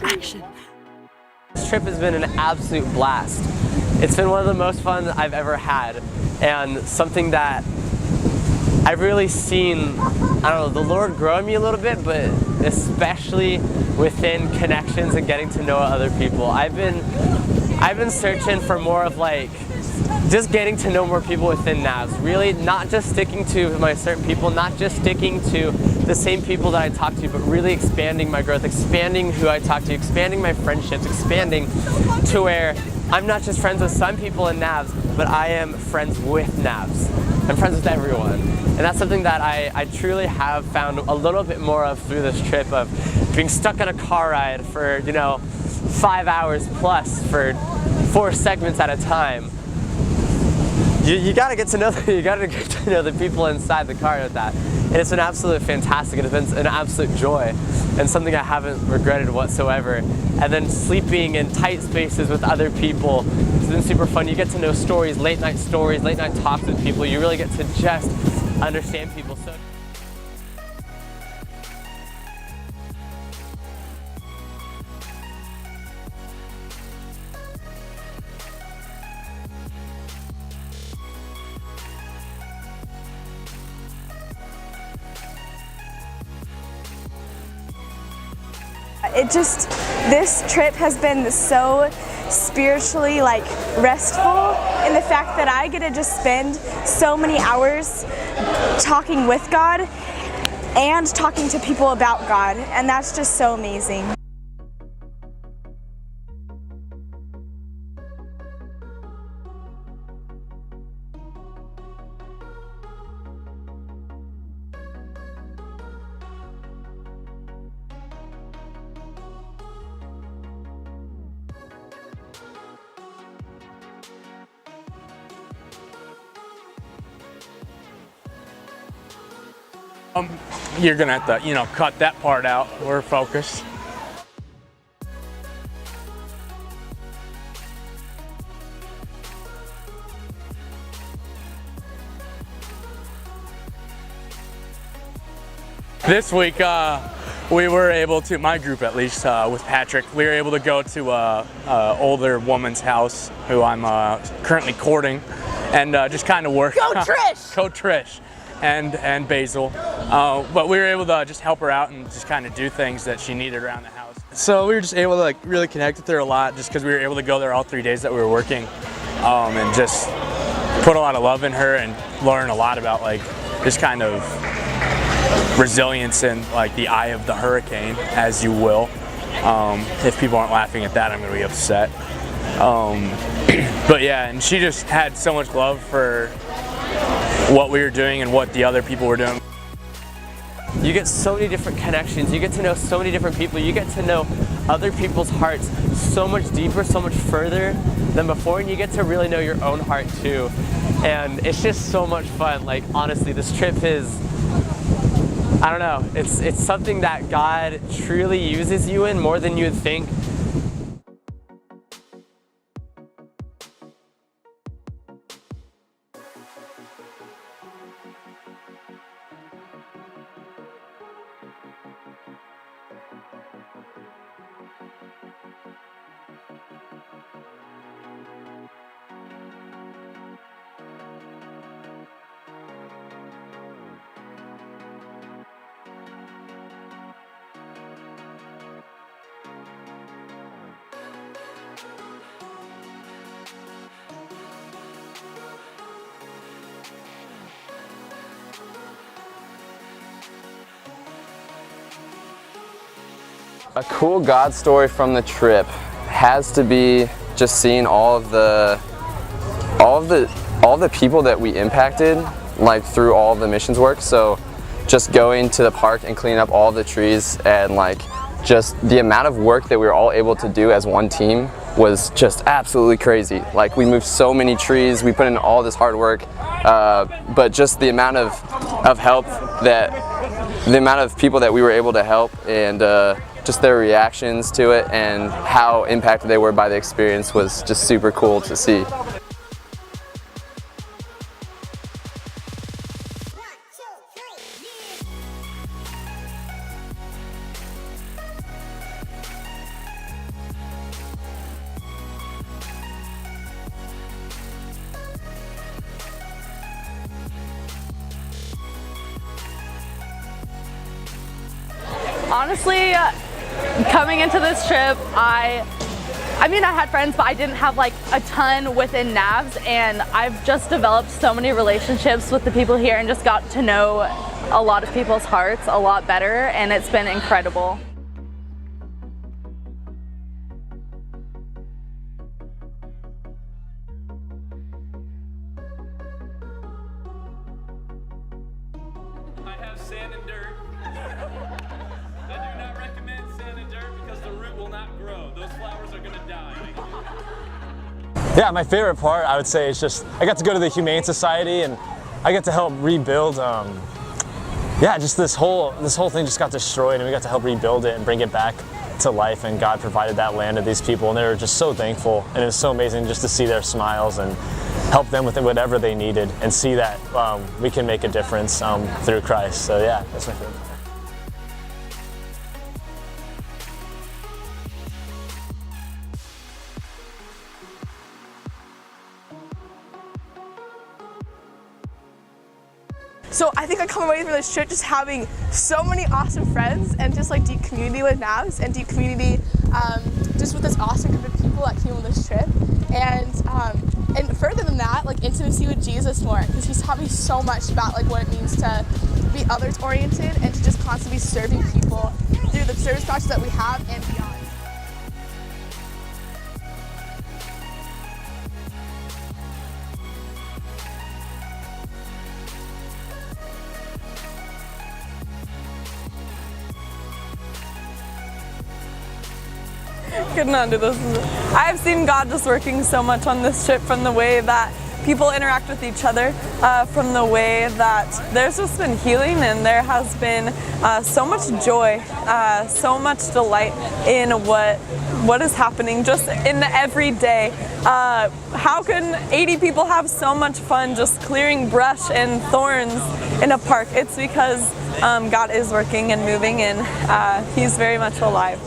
Action. This trip has been an absolute blast. It's been one of the most fun I've ever had, and something that I've really seen, I don't know, the Lord grow in me a little bit, but especially within connections and getting to know other people. I've been searching for more of like, just getting to know more people within Navs. Really not just sticking to my certain people, not just sticking to the same people that I talk to, but really expanding my growth, expanding who I talk to, expanding my friendships, expanding to where I'm not just friends with some people in Navs, but I am friends with Navs. I'm friends with everyone. And that's something that I truly have found a little bit more of through this trip, of being stuck on a car ride for, 5 hours plus for 4 segments at a time. You gotta get to know the people inside the car with that. And it's been absolutely fantastic. It's been an absolute joy and something I haven't regretted whatsoever. And then sleeping in tight spaces with other people, it's been super fun. You get to know stories, late night talks with people. You really get to just understand people. So this trip has been so spiritually restful in the fact that I get to just spend so many hours talking with God and talking to people about God, and that's just so amazing. You're gonna have to, cut that part out. We're focused. This week, we were able to, my group at least, with Patrick, we were able to go to a older woman's house who I'm currently courting, and just kind of work. Go Trish! Go Trish! And Basil, but we were able to just help her out and just kind of do things that she needed around the house. So we were just able to really connect with her a lot, just because we were able to go there all 3 days that we were working, and just put a lot of love in her and learn a lot about this kind of resilience in the eye of the hurricane, as you will. If people aren't laughing at that, I'm gonna be upset. But yeah, and she just had so much love for what we were doing and what the other people were doing. You get so many different connections, you get to know so many different people, you get to know other people's hearts so much deeper, so much further than before, and you get to really know your own heart too. And it's just so much fun. Honestly, this trip is, I don't know, it's something that God truly uses you in more than you would think. A cool God story from the trip has to be just seeing all of the people that we impacted through all of the missions work. So just going to the park and cleaning up all the trees, and just the amount of work that we were all able to do as one team was just absolutely crazy. We moved so many trees, we put in all this hard work, but just the amount of help the amount of people that we were able to help, and just their reactions to it and how impacted they were by the experience was just super cool to see. Honestly, coming into this trip, I mean, I had friends, but I didn't have like a ton within Navs, and I've just developed so many relationships with the people here and just got to know a lot of people's hearts a lot better, and it's been incredible. I have sand and dirt. I do not recommend sand and dirt because the root will not grow. Those flowers are gonna die. Yeah, my favorite part, I would say, is just I got to go to the Humane Society and I got to help rebuild. Yeah, just this whole thing just got destroyed, and we got to help rebuild it and bring it back to life. And God provided that land to these people, and they were just so thankful. And it was so amazing just to see their smiles and help them with whatever they needed, and see that we can make a difference through Christ. So yeah, that's my favorite. So I think I come away from this trip just having so many awesome friends, and just like deep community with Navs, and deep community just with this awesome group of people that came on this trip. And further than that, like intimacy with Jesus more, because he's taught me so much about like what it means to be others oriented and to just constantly be serving people through the service projects that we have and beyond. Could not do this. I've seen God just working so much on this trip, from the way that people interact with each other, from the way that there's just been healing, and there has been so much joy, so much delight in what is happening just in the everyday. How can 80 people have so much fun just clearing brush and thorns in a park? It's because God is working and moving, and he's very much alive.